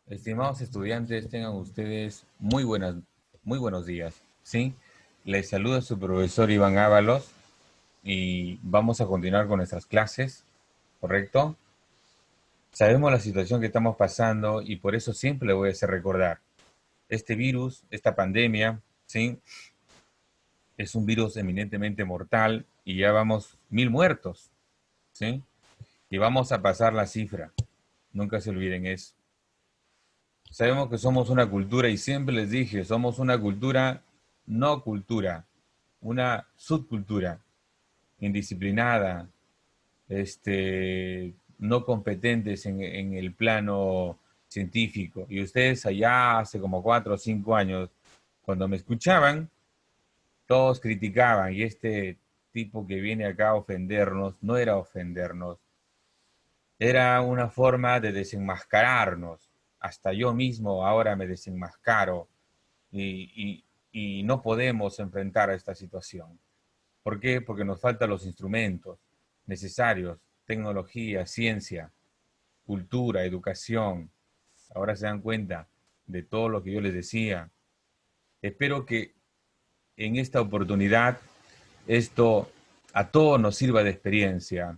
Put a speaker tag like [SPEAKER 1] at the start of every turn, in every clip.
[SPEAKER 1] Estimados estudiantes, tengan ustedes muy buenos días, ¿sí? Les saluda su profesor Iván Ábalos y vamos a continuar con nuestras clases, ¿correcto? Sabemos la situación que estamos pasando y por eso siempre le voy a hacer recordar. Este virus, esta pandemia, ¿sí? Es un virus eminentemente mortal y ya vamos 1000 muertos, ¿sí? Y vamos a pasar la cifra. Nunca se olviden eso. Sabemos que somos una cultura y siempre les dije, somos una cultura, no cultura, una subcultura, indisciplinada, no competentes en el plano científico. Y ustedes allá hace como 4 o 5 años, cuando me escuchaban, todos criticaban y este tipo que viene acá a ofendernos, no era ofendernos, era una forma de desenmascararnos. Hasta yo mismo ahora me desenmascaro y no podemos enfrentar a esta situación. ¿Por qué? Porque nos faltan los instrumentos necesarios, tecnología, ciencia, cultura, educación. Ahora se dan cuenta de todo lo que yo les decía. Espero que en esta oportunidad esto a todos nos sirva de experiencia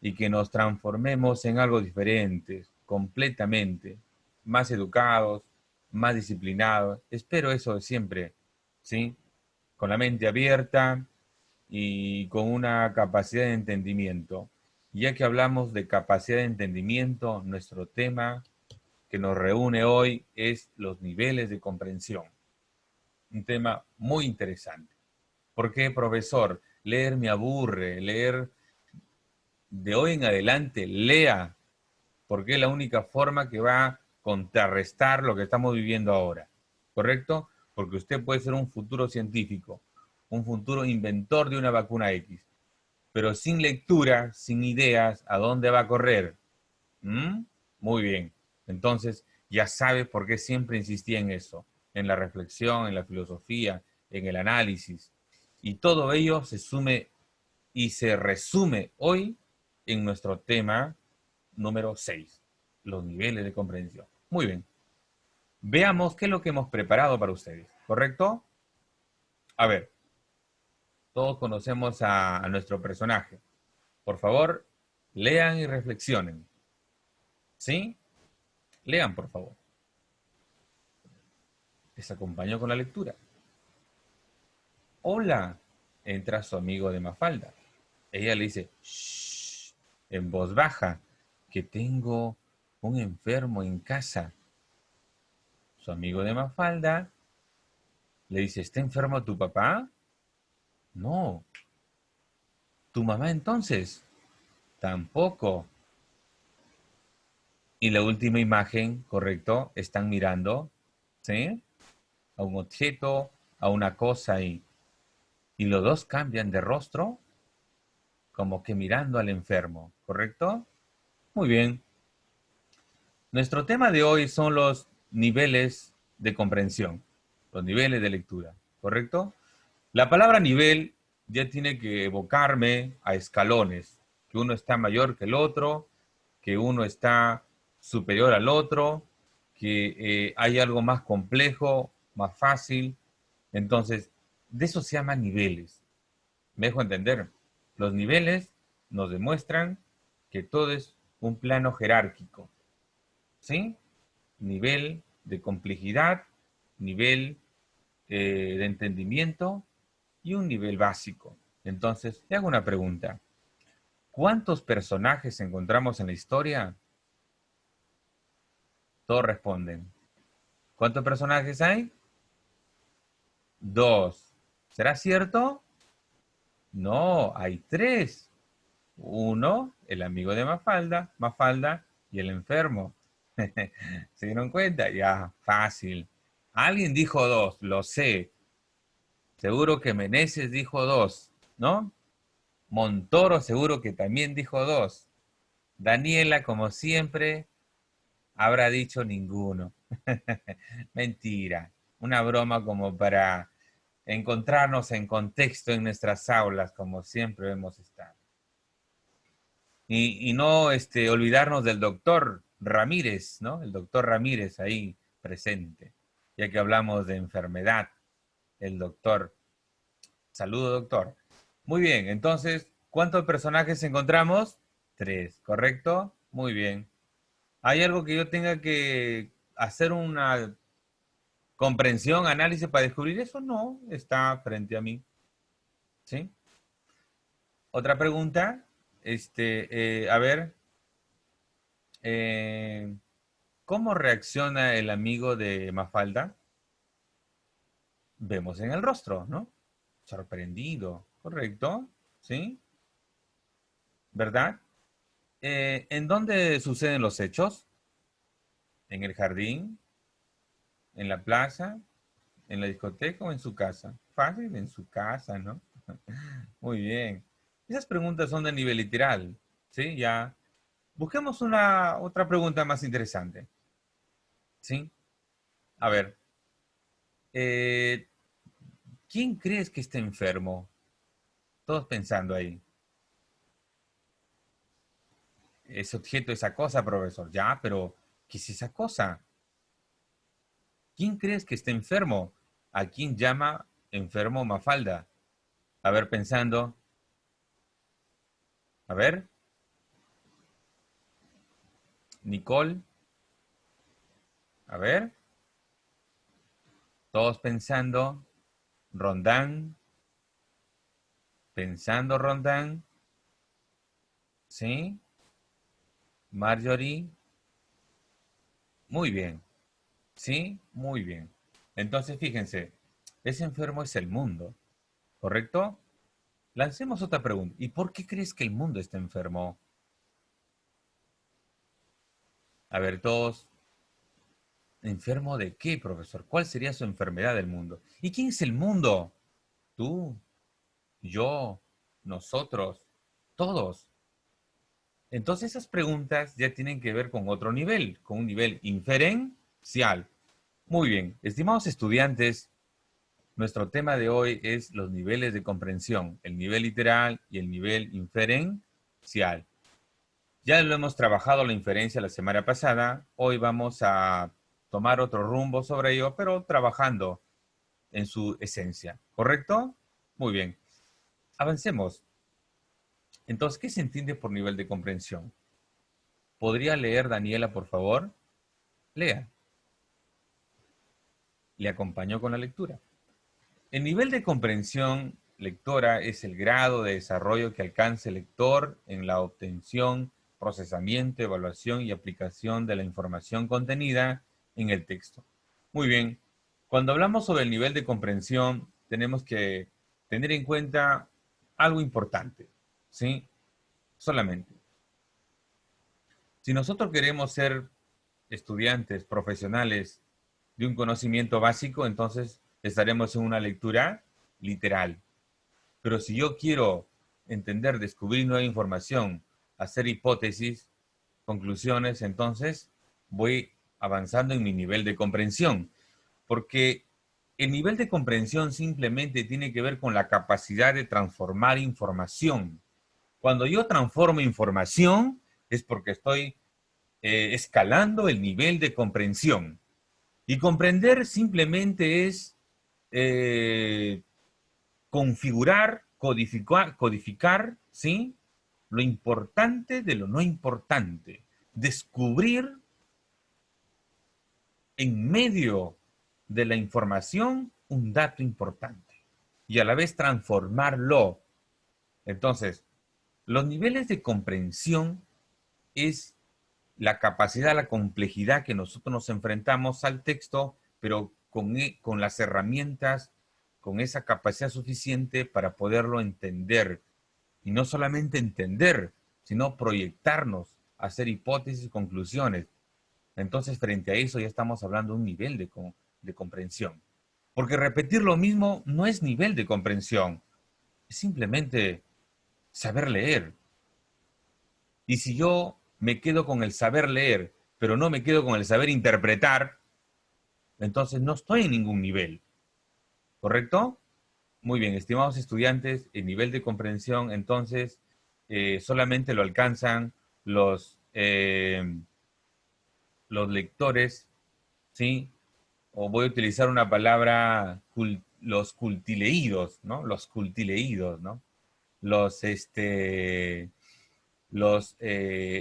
[SPEAKER 1] y que nos transformemos en algo diferente, completamente, más educados, más disciplinados. Espero eso de siempre, ¿sí? Con la mente abierta y con una capacidad de entendimiento. Ya que hablamos de capacidad de entendimiento, nuestro tema que nos reúne hoy es los niveles de comprensión. Un tema muy interesante. ¿Por qué, profesor? Leer me aburre, leer de hoy en adelante, lea, porque es la única forma que va a contrarrestar lo que estamos viviendo ahora, ¿correcto? Porque usted puede ser un futuro científico, un futuro inventor de una vacuna X, pero sin lectura, sin ideas, ¿a dónde va a correr? ¿Mm? Muy bien. Entonces, ya sabe por qué siempre insistía en eso, en la reflexión, en la filosofía, en el análisis. Y todo ello se sume y se resume hoy en nuestro tema número 6, los niveles de comprensión. Muy bien. Veamos qué es lo que hemos preparado para ustedes, ¿correcto? A ver, todos conocemos a nuestro personaje. Por favor, lean y reflexionen. ¿Sí? Lean, por favor. Les acompaño con la lectura. Hola, entra su amigo de Mafalda. Ella le dice, shh, en voz baja, que tengo un enfermo en casa. Su amigo de Mafalda le dice, ¿está enfermo tu papá? No. ¿Tu mamá entonces? Tampoco. Y la última imagen, correcto, están mirando, ¿sí? A un objeto, a una cosa y los dos cambian de rostro, como que mirando al enfermo, ¿correcto? Muy bien. Nuestro tema de hoy son los niveles de comprensión, los niveles de lectura, ¿correcto? La palabra nivel ya tiene que evocarme a escalones, que uno está mayor que el otro, que uno está superior al otro, que hay algo más complejo, más fácil. Entonces, de eso se llaman niveles. ¿Me dejo entender? Los niveles nos demuestran que todo es un plano jerárquico, ¿sí? Nivel de complejidad, nivel de entendimiento y un nivel básico. Entonces, te hago una pregunta. ¿Cuántos personajes encontramos en la historia? Todos responden. ¿Cuántos personajes hay? Dos. ¿Será cierto? No, hay tres. Uno, el amigo de Mafalda, Mafalda y el enfermo. ¿Se dieron cuenta? Ya, fácil. Alguien dijo dos, lo sé. Seguro que Meneses dijo dos, ¿no? Montoro seguro que también dijo dos. Daniela, como siempre, habrá dicho ninguno. Mentira. Una broma como para encontrarnos en contexto en nuestras aulas, como siempre hemos estado. Y no olvidarnos del doctor. Ramírez, ¿no? El doctor Ramírez ahí presente, ya que hablamos de enfermedad, el doctor. Saludo, doctor. Muy bien, entonces, ¿cuántos personajes encontramos? Tres, ¿correcto? Muy bien. ¿Hay algo que yo tenga que hacer una comprensión, análisis para descubrir eso? No, está frente a mí. ¿Sí? Otra pregunta. A ver, eh, ¿cómo reacciona el amigo de Mafalda? Vemos en el rostro, ¿no? Sorprendido, ¿correcto? ¿Sí? ¿Verdad? ¿En dónde suceden los hechos? ¿En el jardín? ¿En la plaza? ¿En la discoteca o en su casa? Fácil, en su casa, ¿no? Muy bien. Esas preguntas son de nivel literal, ¿sí? Ya. Busquemos una otra pregunta más interesante, ¿sí? A ver, eh, ¿quién crees que está enfermo? Todos pensando ahí. Ese objeto, esa cosa, profesor. Ya, pero ¿qué es esa cosa? ¿Quién crees que está enfermo? ¿A quién llama enfermo Mafalda? A ver, pensando. A ver, Nicole. A ver, todos pensando. Rondán. Pensando Rondán. ¿Sí? Marjorie. Muy bien. ¿Sí? Muy bien. Entonces, fíjense, ese enfermo es el mundo, ¿correcto? Lancemos otra pregunta. ¿Y por qué crees que el mundo está enfermo? A ver, todos, ¿enfermo de qué, profesor? ¿Cuál sería su enfermedad del mundo? ¿Y quién es el mundo? Tú, yo, nosotros, todos. Entonces esas preguntas ya tienen que ver con otro nivel, con un nivel inferencial. Muy bien, estimados estudiantes, nuestro tema de hoy es los niveles de comprensión, el nivel literal y el nivel inferencial. Ya lo hemos trabajado la inferencia la semana pasada, hoy vamos a tomar otro rumbo sobre ello, pero trabajando en su esencia, ¿correcto? Muy bien, avancemos. Entonces, ¿qué se entiende por nivel de comprensión? ¿Podría leer Daniela, por favor? Lea. Le acompañó con la lectura. El nivel de comprensión lectora es el grado de desarrollo que alcanza el lector en la obtención, procesamiento, evaluación y aplicación de la información contenida en el texto. Muy bien, cuando hablamos sobre el nivel de comprensión, tenemos que tener en cuenta algo importante, ¿sí? Solamente. Si nosotros queremos ser estudiantes profesionales de un conocimiento básico, entonces estaremos en una lectura literal. Pero si yo quiero entender, descubrir nueva información, hacer hipótesis, conclusiones, entonces voy avanzando en mi nivel de comprensión. Porque el nivel de comprensión simplemente tiene que ver con la capacidad de transformar información. Cuando yo transformo información es porque estoy escalando el nivel de comprensión. Y comprender simplemente es eh, configurar, codificar, ¿sí? Lo importante de lo no importante. Descubrir en medio de la información un dato importante y a la vez transformarlo. Entonces, los niveles de comprensión es la capacidad, la complejidad que nosotros nos enfrentamos al texto, pero con las herramientas, con esa capacidad suficiente para poderlo entender. Y no solamente entender, sino proyectarnos, hacer hipótesis y conclusiones. Entonces, frente a eso ya estamos hablando de un nivel de comprensión. Porque repetir lo mismo no es nivel de comprensión, es simplemente saber leer. Y si yo me quedo con el saber leer, pero no me quedo con el saber interpretar, entonces no estoy en ningún nivel. ¿Correcto? Muy bien, estimados estudiantes, el nivel de comprensión entonces solamente lo alcanzan los los lectores, ¿sí? O voy a utilizar una palabra, los cultileídos, ¿no? Los cultileídos, ¿no? Los,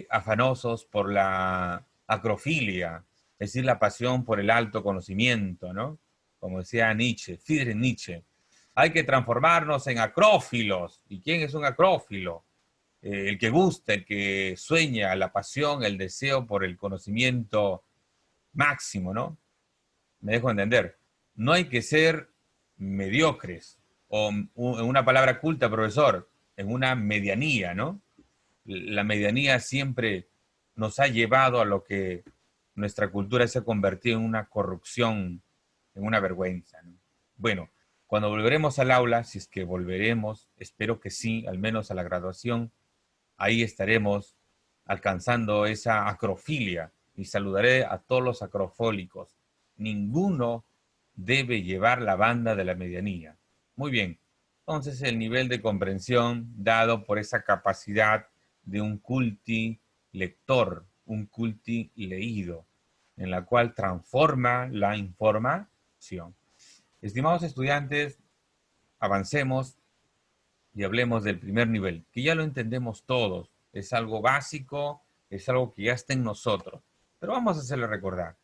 [SPEAKER 1] afanosos por la acrofilia, es decir, la pasión por el alto conocimiento, ¿no? Como decía Nietzsche, Friedrich Nietzsche. Hay que transformarnos en acrófilos. ¿Y quién es un acrófilo? El que gusta, el que sueña, la pasión, el deseo por el conocimiento máximo, ¿no? Me dejo entender. No hay que ser mediocres, o en una palabra culta, profesor, en una medianía, ¿no? La medianía siempre nos ha llevado a lo que nuestra cultura se ha convertido en una corrupción, en una vergüenza, ¿no? Bueno, cuando volveremos al aula, si es que volveremos, espero que sí, al menos a la graduación, ahí estaremos alcanzando esa acrofilia y saludaré a todos los acrofólicos. Ninguno debe llevar la banda de la medianía. Muy bien, entonces el nivel de comprensión dado por esa capacidad de un culti lector, un culti leído, en la cual transforma la información. Estimados estudiantes, avancemos y hablemos del primer nivel, que ya lo entendemos todos, es algo básico, es algo que ya está en nosotros, pero vamos a hacerle recordar.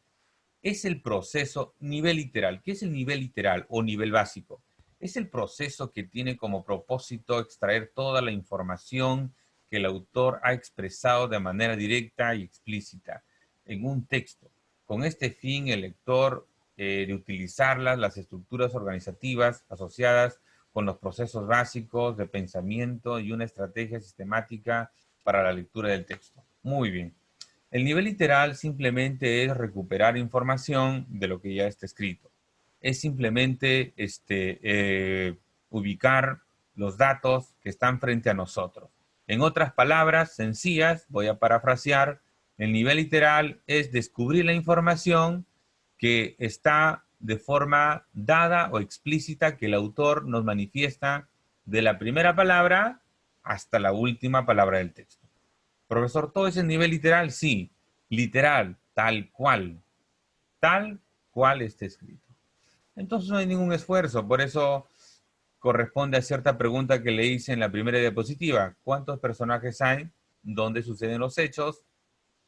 [SPEAKER 1] Es el proceso nivel literal. ¿Qué es el nivel literal o nivel básico? Es el proceso que tiene como propósito extraer toda la información que el autor ha expresado de manera directa y explícita en un texto. Con este fin, el lector de utilizarlas, las estructuras organizativas asociadas con los procesos básicos de pensamiento y una estrategia sistemática para la lectura del texto. Muy bien. El nivel literal simplemente es recuperar información de lo que ya está escrito. Es simplemente ubicar los datos que están frente a nosotros. En otras palabras sencillas, voy a parafrasear, el nivel literal es descubrir la información que está de forma dada o explícita que el autor nos manifiesta de la primera palabra hasta la última palabra del texto. Profesor, ¿todo ese nivel literal? Sí, literal, tal cual está escrito. Entonces no hay ningún esfuerzo, por eso corresponde a cierta pregunta que le hice en la primera diapositiva. ¿Cuántos personajes hay? ¿Dónde suceden los hechos?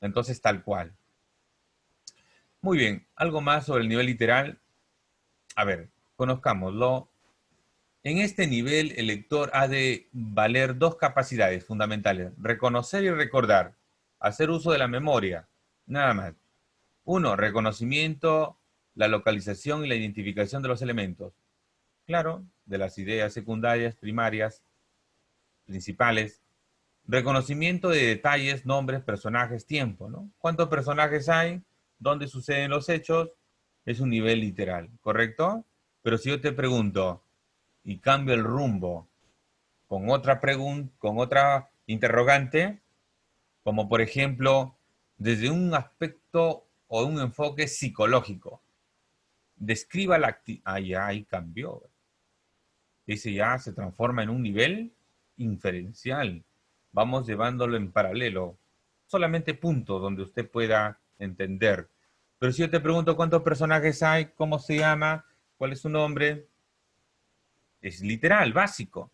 [SPEAKER 1] Entonces tal cual. Muy bien, algo más sobre el nivel literal. A ver, conozcámoslo. En este nivel, el lector ha de valer dos capacidades fundamentales: reconocer y recordar, hacer uso de la memoria, nada más. Uno, reconocimiento, la localización y la identificación de los elementos. Claro, de las ideas secundarias, primarias, principales. Reconocimiento de detalles, nombres, personajes, tiempo, ¿no? ¿Cuántos personajes hay? ¿Dónde suceden los hechos? Es un nivel literal, ¿correcto? Pero si yo te pregunto y cambio el rumbo con otra pregunta, con otra interrogante, como por ejemplo, desde un aspecto o un enfoque psicológico, describa la actividad. Ah, ya, ahí cambió. Ese ya se transforma en un nivel inferencial. Vamos llevándolo en paralelo. Solamente puntos donde usted pueda entender. Pero si yo te pregunto cuántos personajes hay, cómo se llama, cuál es su nombre, es literal, básico.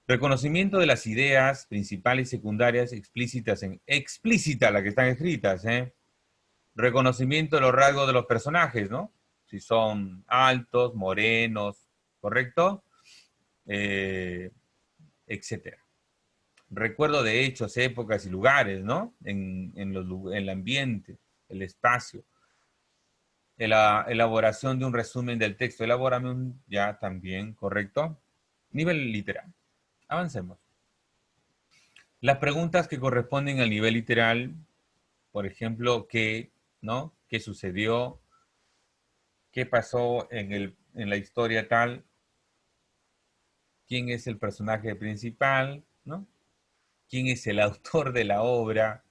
[SPEAKER 1] Reconocimiento de las ideas principales y secundarias explícitas en explícita, las que están escritas, ¿eh? Reconocimiento de los rasgos de los personajes, ¿no? Si son altos, morenos, ¿correcto? Etcétera. Recuerdo de hechos, épocas y lugares, ¿no? En el ambiente, el espacio. La elaboración de un resumen del texto. Elabórame un ya también, ¿correcto? Nivel literal. Avancemos. Las preguntas que corresponden al nivel literal, por ejemplo, ¿qué, no? ¿Qué sucedió? ¿Qué pasó en la historia tal? ¿Quién es el personaje principal? ¿No? ¿Quién es el autor de la obra?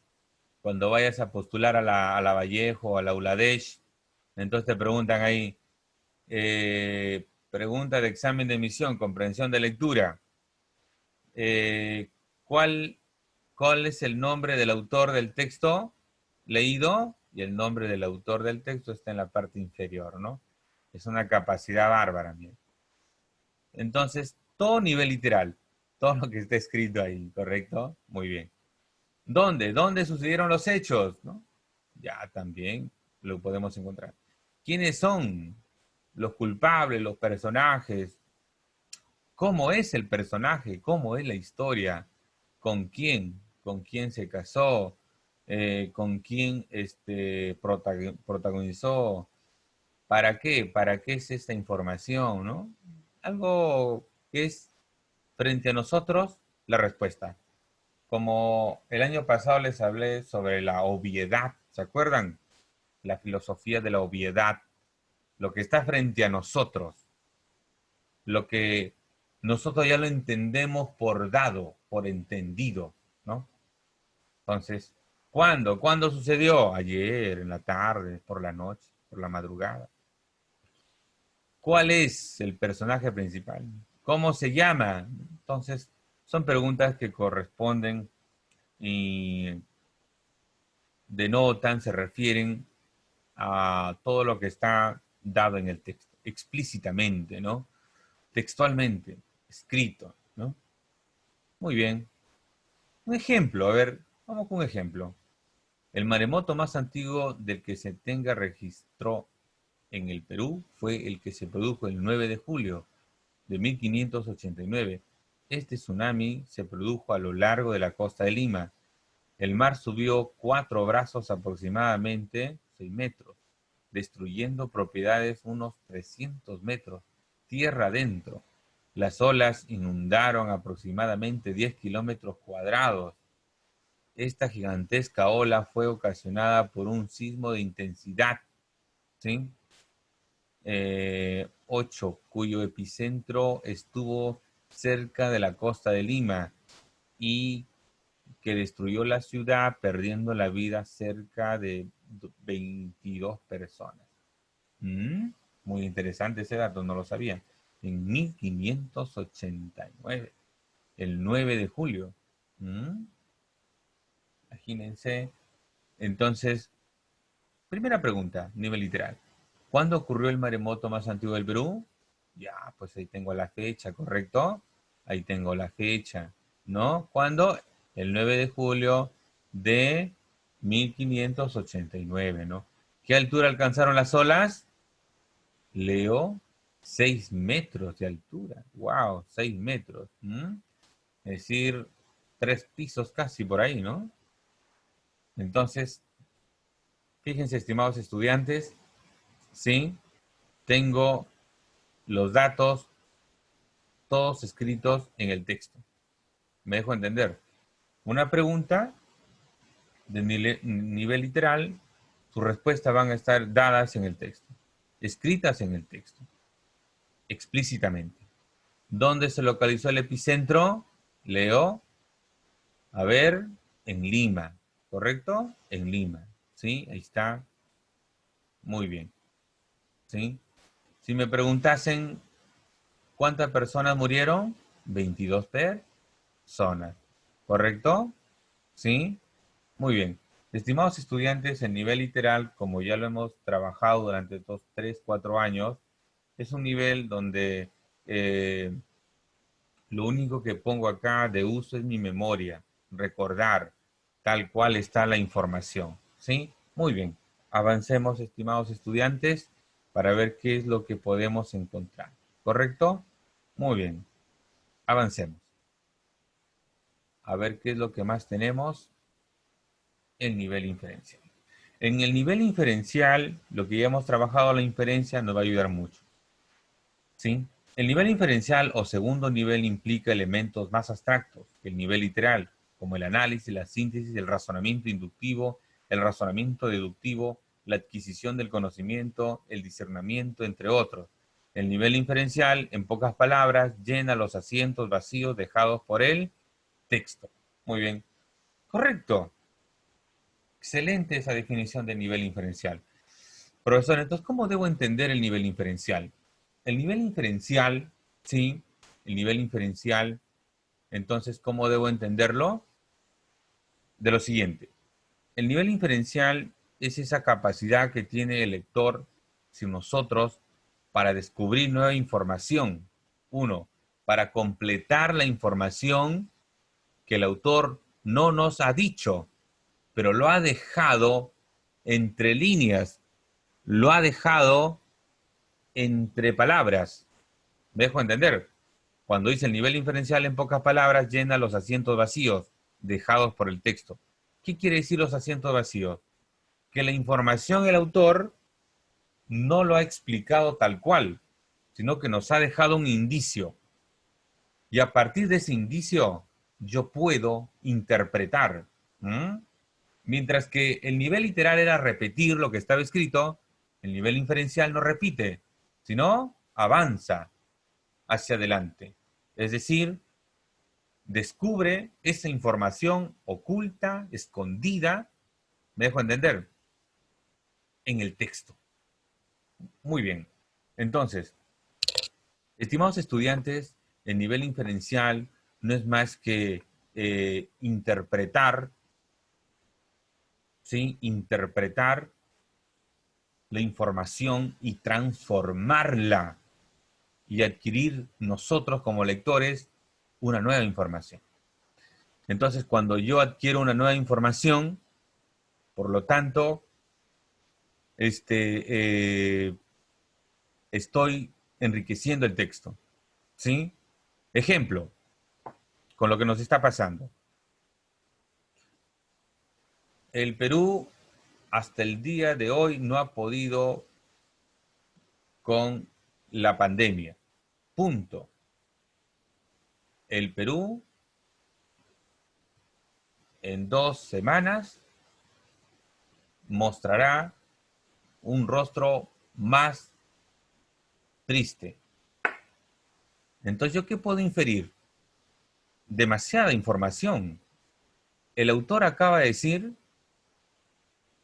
[SPEAKER 1] Cuando vayas a postular a la Vallejo o a la ULADESH, entonces te preguntan ahí, pregunta de examen de emisión, comprensión de lectura. ¿Cuál es el nombre del autor del texto leído? y el nombre del autor del texto está en la parte inferior, ¿no? Es una capacidad bárbara, mira. Entonces, todo nivel literal, todo lo que está escrito ahí, ¿correcto? Muy bien. ¿Dónde? ¿Dónde sucedieron los hechos? ¿No? Ya también lo podemos encontrar. ¿Quiénes son los culpables, los personajes? ¿Cómo es el personaje? ¿Cómo es la historia? ¿Con quién? ¿Con quién se casó? ¿Con quién protagonizó? ¿Para qué? ¿Para qué es esta información, no? Algo que es frente a nosotros la respuesta. Como el año pasado les hablé sobre la obviedad, ¿se acuerdan? La filosofía de la obviedad, lo que está frente a nosotros, lo que nosotros ya lo entendemos por dado, por entendido, ¿no? Entonces, ¿cuándo? ¿Cuándo sucedió? Ayer, en la tarde, por la noche, por la madrugada. ¿Cuál es el personaje principal? ¿Cómo se llama? Entonces, son preguntas que corresponden y denotan, se refieren a todo lo que está dado en el texto, explícitamente, ¿no? Textualmente, escrito, ¿no? Muy bien. Un ejemplo, a ver, vamos con un ejemplo. El maremoto más antiguo del que se tenga registro en el Perú fue el que se produjo el 9 de julio de 1589. Este tsunami se produjo a lo largo de la costa de Lima. El mar subió 4 brazos, aproximadamente 6 metros, destruyendo propiedades unos 300 metros, tierra adentro. Las olas inundaron aproximadamente 10 kilómetros cuadrados. Esta gigantesca ola fue ocasionada por un sismo de intensidad, ¿sí? 8, cuyo epicentro estuvo cerca de la costa de Lima y que destruyó la ciudad, perdiendo la vida cerca de 22 personas. Muy interesante ese dato, no lo sabía. En 1589, el 9 de julio. Imagínense. Entonces, primera pregunta, nivel literal. ¿Cuándo ocurrió el maremoto más antiguo del Perú? Ya, pues ahí tengo la fecha, ¿correcto? Ahí tengo la fecha, ¿no? ¿Cuándo? El 9 de julio de 1589, ¿no? ¿Qué altura alcanzaron las olas? Leo, 6 metros de altura. ¡Wow! 6 metros. Es decir, 3 pisos casi por ahí, ¿no? Entonces, fíjense, estimados estudiantes, sí, tengo los datos todos escritos en el texto. Me dejo entender. Una pregunta de nivel literal, sus respuestas van a estar dadas en el texto, escritas en el texto, explícitamente. ¿Dónde se localizó el epicentro? Leo, a ver, en Lima, ¿correcto? En Lima, ¿sí? Ahí está. Muy bien, ¿sí? Si me preguntasen cuántas personas murieron, 22 personas, ¿correcto? ¿Sí? Muy bien. Estimados estudiantes, el nivel literal, como ya lo hemos trabajado durante estos 3, 4 años, es un nivel donde lo único que pongo acá de uso es mi memoria, recordar tal cual está la información. ¿Sí? Muy bien. Avancemos, estimados estudiantes, para ver qué es lo que podemos encontrar. ¿Correcto? Muy bien. Avancemos. A ver qué es lo que más tenemos. El nivel inferencial. En el nivel inferencial, lo que ya hemos trabajado, la inferencia nos va a ayudar mucho. ¿Sí? El nivel inferencial o segundo nivel implica elementos más abstractos que el nivel literal, como el análisis, la síntesis, el razonamiento inductivo, el razonamiento deductivo, la adquisición del conocimiento, el discernimiento, entre otros. El nivel inferencial, en pocas palabras, llena los asientos vacíos dejados por el texto. Muy bien. Correcto. Excelente esa definición de nivel inferencial. Profesor, entonces, ¿cómo debo entender el nivel inferencial? El nivel inferencial, sí, el nivel inferencial, entonces, ¿cómo debo entenderlo? De lo siguiente. El nivel inferencial es esa capacidad que tiene el lector, si nosotros, para descubrir nueva información. Uno, para completar la información que el autor no nos ha dicho, pero lo ha dejado entre líneas, lo ha dejado entre palabras. ¿Me dejo entender? Cuando dice el nivel inferencial, en pocas palabras, llena los asientos vacíos dejados por el texto. ¿Qué quiere decir los asientos vacíos? Que la información el autor no lo ha explicado tal cual, sino que nos ha dejado un indicio. Y a partir de ese indicio, yo puedo interpretar. ¿Mm? Mientras que el nivel literal era repetir lo que estaba escrito, el nivel inferencial no repite, sino avanza hacia adelante. Es decir, descubre esa información oculta, escondida, me dejo entender, en el texto. Muy bien. Entonces, estimados estudiantes, el nivel inferencial no es más que interpretar, ¿sí? Interpretar la información y transformarla y adquirir nosotros como lectores una nueva información. Entonces, cuando yo adquiero una nueva información, por lo tanto, estoy enriqueciendo el texto, ¿sí? Ejemplo, con lo que nos está pasando. El Perú hasta el día de hoy no ha podido con la pandemia. Punto. El Perú en 2 semanas mostrará un rostro más triste. Entonces, ¿yo qué puedo inferir? Demasiada información. El autor acaba de decir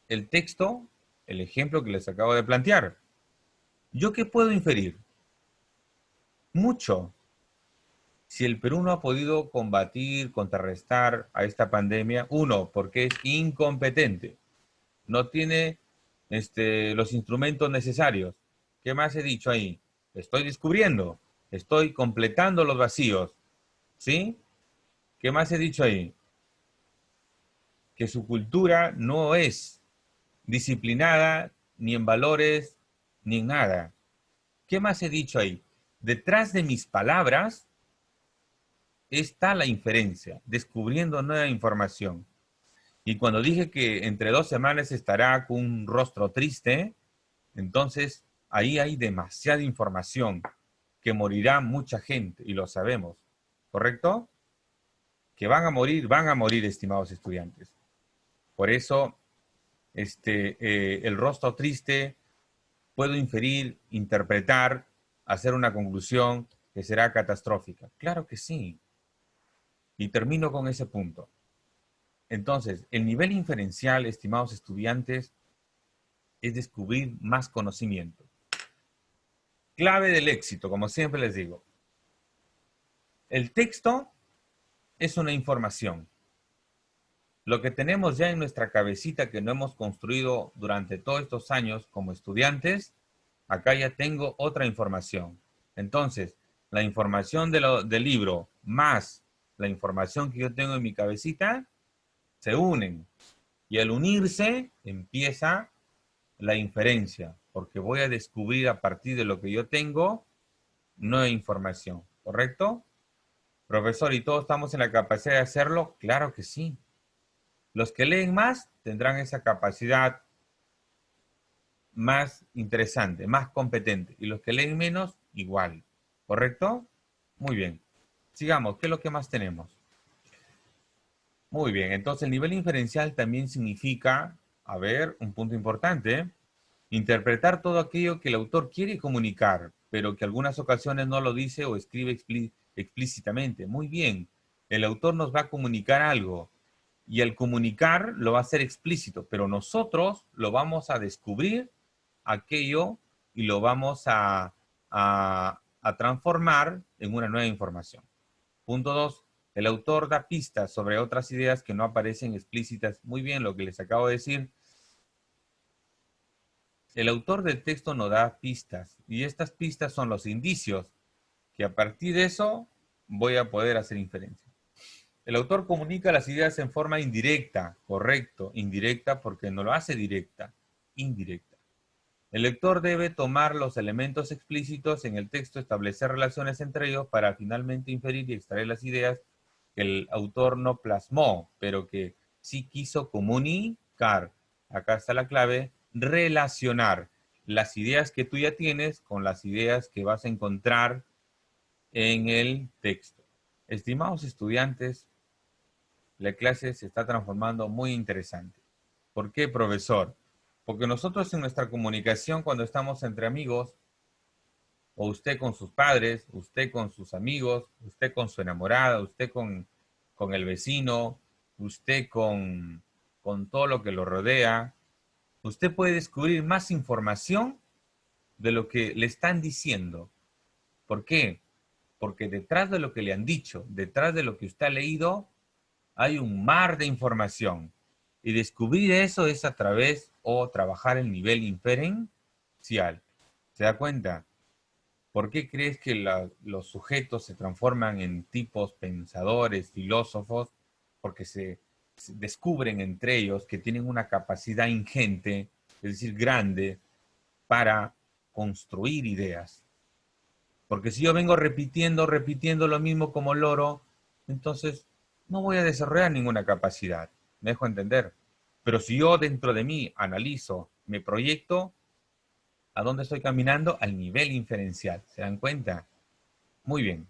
[SPEAKER 1] el texto, el ejemplo que les acabo de plantear. ¿Yo qué puedo inferir? Mucho. Si el Perú no ha podido combatir, contrarrestar a esta pandemia, uno, porque es incompetente, no tiene los instrumentos necesarios. ¿Qué más he dicho ahí? Estoy descubriendo, estoy completando los vacíos, ¿sí? ¿Qué más he dicho ahí? Que su cultura no es disciplinada ni en valores ni en nada. ¿Qué más he dicho ahí? Detrás de mis palabras está la inferencia, descubriendo nueva información. Y cuando dije que entre 2 semanas estará con un rostro triste, entonces ahí hay demasiada información, que morirá mucha gente, y lo sabemos, ¿correcto? Que van a morir, estimados estudiantes. Por eso, el rostro triste, puedo inferir, interpretar, hacer una conclusión que será catastrófica. Claro que sí. Y termino con ese punto. Entonces, el nivel inferencial, estimados estudiantes, es descubrir más conocimiento. Clave del éxito, como siempre les digo. El texto es una información. Lo que tenemos ya en nuestra cabecita que no hemos construido durante todos estos años como estudiantes, acá ya tengo otra información. Entonces, la información del libro más la información que yo tengo en mi cabecita se unen. Y al unirse empieza la inferencia, porque voy a descubrir a partir de lo que yo tengo nueva información, ¿correcto? Profesor, ¿y todos estamos en la capacidad de hacerlo? Claro que sí. Los que leen más tendrán esa capacidad más interesante, más competente. Y los que leen menos, igual. ¿Correcto? Muy bien. Sigamos. ¿Qué es lo que más tenemos? Muy bien. Entonces, el nivel inferencial también significa, a ver, un punto importante, interpretar todo aquello que el autor quiere comunicar, pero que algunas ocasiones no lo dice o escribe explícitamente. Muy bien. El autor nos va a comunicar algo y al comunicar lo va a hacer explícito, pero nosotros lo vamos a descubrir aquello y lo vamos a transformar en una nueva información. Punto 2. El autor da pistas sobre otras ideas que no aparecen explícitas. Muy bien, lo que les acabo de decir. El autor del texto nos da pistas y estas pistas son los indicios que a partir de eso voy a poder hacer inferencia. El autor comunica las ideas en forma indirecta, correcto, indirecta porque no lo hace directa, indirecta. El lector debe tomar los elementos explícitos en el texto, establecer relaciones entre ellos para finalmente inferir y extraer las ideas que el autor no plasmó, pero que sí quiso comunicar. Acá está la clave, relacionar las ideas que tú ya tienes con las ideas que vas a encontrar en el texto. Estimados estudiantes, la clase se está transformando muy interesante. ¿Por qué, profesor? Porque nosotros en nuestra comunicación, cuando estamos entre amigos, o usted con sus padres, usted con sus amigos, usted con su enamorada, usted con el vecino, usted con todo lo que lo rodea, usted puede descubrir más información de lo que le están diciendo. ¿Por qué? Porque detrás de lo que le han dicho, detrás de lo que usted ha leído, hay un mar de información. Y descubrir eso es a través o trabajar el nivel inferencial. ¿Se da cuenta? ¿Por qué crees que los sujetos se transforman en tipos pensadores, filósofos? Porque se descubren entre ellos que tienen una capacidad ingente, es decir, grande, para construir ideas. Porque si yo vengo repitiendo lo mismo como loro, entonces no voy a desarrollar ninguna capacidad. ¿Me dejo entender? Pero si yo dentro de mí analizo, me proyecto, ¿a dónde estoy caminando? Al nivel inferencial. ¿Se dan cuenta? Muy bien.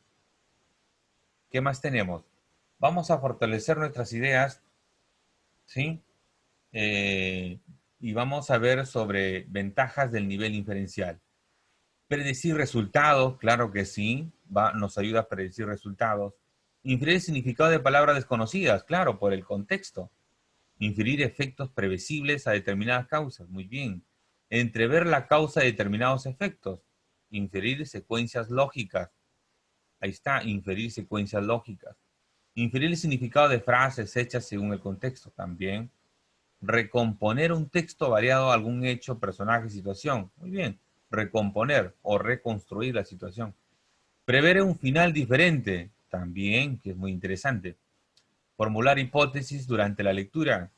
[SPEAKER 1] ¿Qué más tenemos? Vamos a fortalecer nuestras ideas, ¿sí? Y vamos a ver sobre ventajas del nivel inferencial. Predecir resultados, claro que sí, nos ayuda a predecir resultados. Inferir el significado de palabras desconocidas, claro, por el contexto. Inferir efectos previsibles a determinadas causas, muy bien. Entrever la causa de determinados efectos. Inferir secuencias lógicas. Ahí está, inferir secuencias lógicas. Inferir el significado de frases hechas según el contexto también. Recomponer un texto variado a algún hecho, personaje, situación. Muy bien. Recomponer o reconstruir la situación. Prever un final diferente, también, que es muy interesante. Formular hipótesis durante la lectura.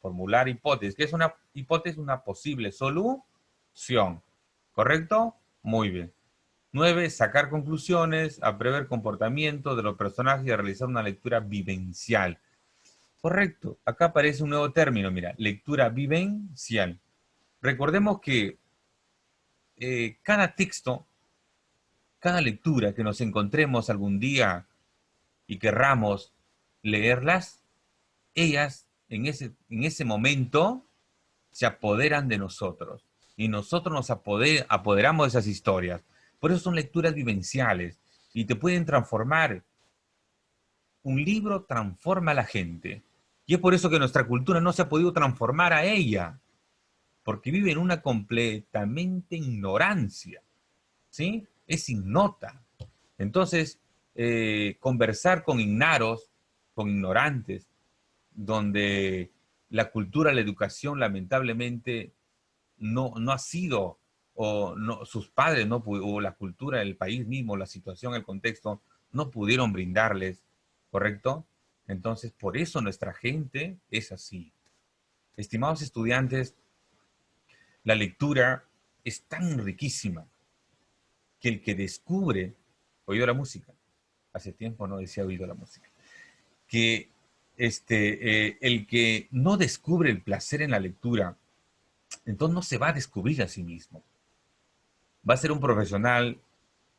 [SPEAKER 1] Formular hipótesis. ¿Qué es una hipótesis? Una posible solución. ¿Correcto? Muy bien. 9. Sacar conclusiones, a prever comportamiento de los personajes y a realizar una lectura vivencial. Correcto. Acá aparece un nuevo término, mira, lectura vivencial. Recordemos que cada texto, cada lectura que nos encontremos algún día y querramos leerlas, ellas en ese momento se apoderan de nosotros y nosotros nos apoderamos de esas historias. Por eso son lecturas vivenciales y te pueden transformar. Un libro transforma a la gente y es por eso que nuestra cultura no se ha podido transformar a ella, porque vive en una completamente ignorancia, ¿sí? Es ignota. Entonces, conversar con ignaros, con ignorantes, donde la cultura, la educación, lamentablemente, no ha sido, o no, sus padres, no, o la cultura del país mismo, la situación, el contexto, no pudieron brindarles, ¿correcto? Entonces, por eso nuestra gente es así. Estimados estudiantes, la lectura es tan riquísima que el que descubre, oído la música, hace tiempo no decía oído la música, que el que no descubre el placer en la lectura, entonces no se va a descubrir a sí mismo. Va a ser un profesional,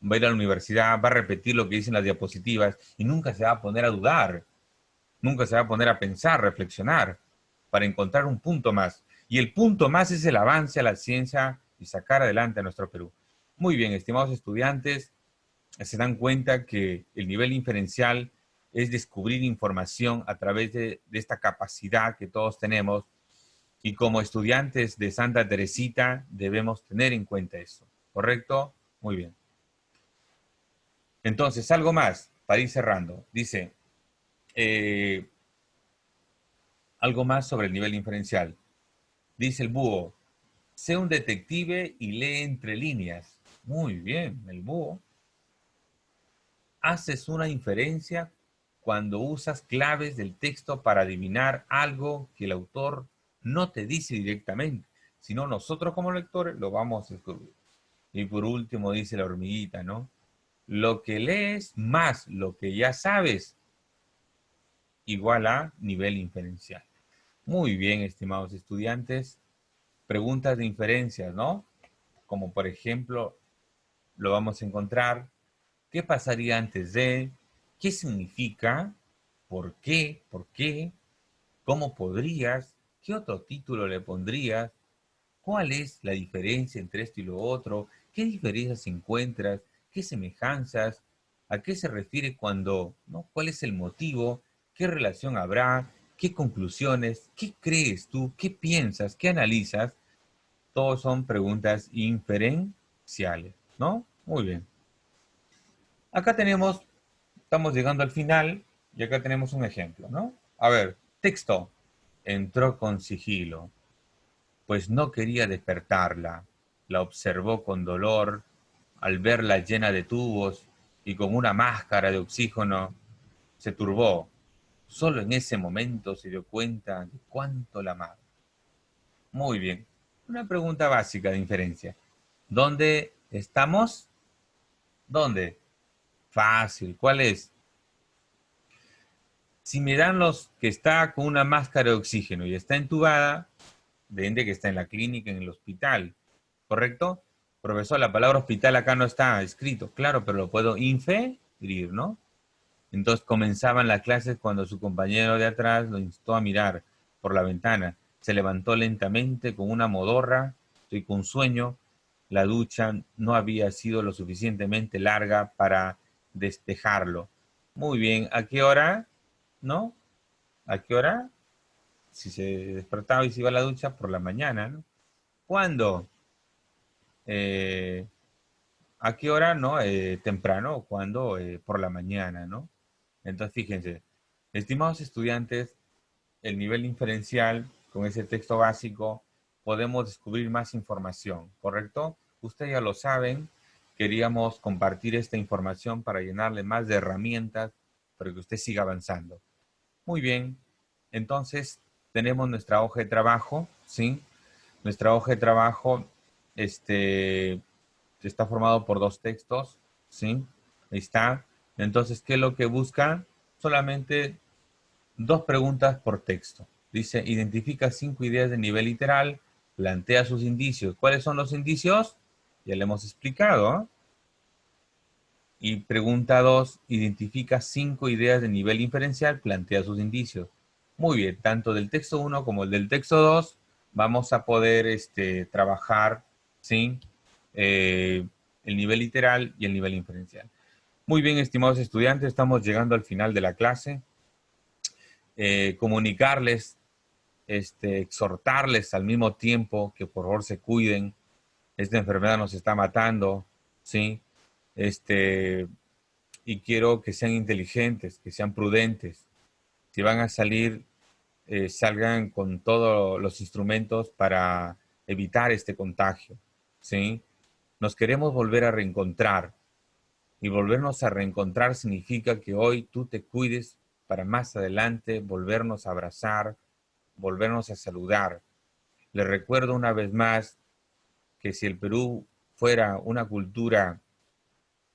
[SPEAKER 1] va a ir a la universidad, va a repetir lo que dicen las diapositivas y nunca se va a poner a dudar, nunca se va a poner a pensar, reflexionar, para encontrar un punto más. Y el punto más es el avance a la ciencia y sacar adelante a nuestro Perú. Muy bien, estimados estudiantes, se dan cuenta que el nivel inferencial es descubrir información a través de esta capacidad que todos tenemos y como estudiantes de Santa Teresita debemos tener en cuenta eso. ¿Correcto? Muy bien. Entonces, algo más para ir cerrando. Dice, algo más sobre el nivel inferencial. Dice el búho, Sé un detective y lee entre líneas. Muy bien, el búho. Haces una inferencia cuando usas claves del texto para adivinar algo que el autor no te dice directamente, sino nosotros como lectores lo vamos a descubrir. Y por último dice la hormiguita, ¿no? Lo que lees más lo que ya sabes igual a nivel inferencial. Muy bien, estimados estudiantes. Preguntas de inferencias, ¿no? Como por ejemplo, lo vamos a encontrar. ¿Qué pasaría antes de? ¿Qué significa? ¿Por qué? ¿Por qué? ¿Cómo podrías? ¿Qué otro título le pondrías? ¿Cuál es la diferencia entre esto y lo otro? ¿Qué diferencias encuentras? ¿Qué semejanzas? ¿A qué se refiere cuando? ¿No? ¿Cuál es el motivo? ¿Qué relación habrá? ¿Qué conclusiones? ¿Qué crees tú? ¿Qué piensas? ¿Qué analizas? Todos son preguntas inferenciales, ¿no? Muy bien. Acá tenemos, estamos llegando al final y acá tenemos un ejemplo, ¿no? A ver, texto. Entró con sigilo, pues no quería despertarla. La observó con dolor al verla llena de tubos y con una máscara de oxígeno. Se turbó. Solo en ese momento se dio cuenta de cuánto la amaba. Muy bien. Una pregunta básica de inferencia. ¿Dónde estamos? ¿Dónde? Fácil. ¿Cuál es? Si me dan los que está con una máscara de oxígeno y está entubada, de que está en la clínica, en el hospital, ¿correcto? Profesor, la palabra hospital acá no está escrito, claro, pero lo puedo inferir, ¿no? Entonces comenzaban las clases cuando su compañero de atrás lo instó a mirar por la ventana. Se levantó lentamente con una modorra y con sueño. La ducha no había sido lo suficientemente larga para despejarlo. Muy bien, ¿a qué hora? ¿No? ¿A qué hora? Si se despertaba y se iba a la ducha por la mañana, ¿no? ¿Cuándo? Eh, ¿A qué hora? ¿No? Temprano, ¿cuándo? Por la mañana, ¿no? Entonces, fíjense, estimados estudiantes, el nivel inferencial, con ese texto básico, podemos descubrir más información, ¿correcto? Ustedes ya lo saben, queríamos compartir esta información para llenarle más de herramientas para que usted siga avanzando. Muy bien, entonces tenemos nuestra hoja de trabajo, ¿sí? Nuestra hoja de trabajo está formado por dos textos, ¿sí? Ahí está. Entonces, ¿qué es lo que busca? Solamente dos preguntas por texto. Dice, identifica 5 ideas de nivel literal, plantea sus indicios. ¿Cuáles son los indicios? Ya le hemos explicado, ¿eh? Y pregunta 2, identifica 5 ideas de nivel inferencial, plantea sus indicios. Muy bien, tanto del texto 1 como el del texto 2 vamos a poder trabajar, ¿sí? Eh, el nivel literal y el nivel inferencial. Muy bien, estimados estudiantes, estamos llegando al final de la clase. Comunicarles, exhortarles al mismo tiempo que por favor se cuiden. Esta enfermedad nos está matando, ¿sí? Y quiero que sean inteligentes, que sean prudentes. Si van a salir, salgan con todos los instrumentos para evitar este contagio, ¿sí? Nos queremos volver a reencontrar y volvernos a reencontrar significa que hoy tú te cuides para más adelante volvernos a abrazar, volvernos a saludar. Les recuerdo una vez más que si el Perú fuera una cultura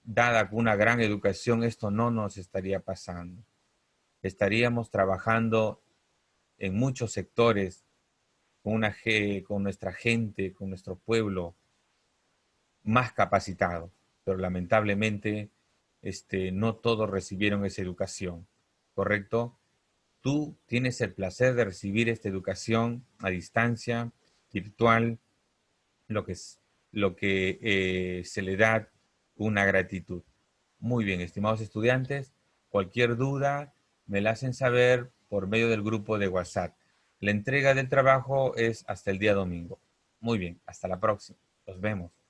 [SPEAKER 1] dada con una gran educación, esto no nos estaría pasando. Estaríamos trabajando en muchos sectores con nuestra gente, con nuestro pueblo más capacitado, pero lamentablemente no todos recibieron esa educación, ¿correcto? Tú tienes el placer de recibir esta educación a distancia, virtual, lo que, es, lo que se le da una gratitud. Muy bien, estimados estudiantes, cualquier duda me la hacen saber por medio del grupo de WhatsApp. La entrega del trabajo es hasta el día domingo. Muy bien, hasta la próxima. Nos vemos.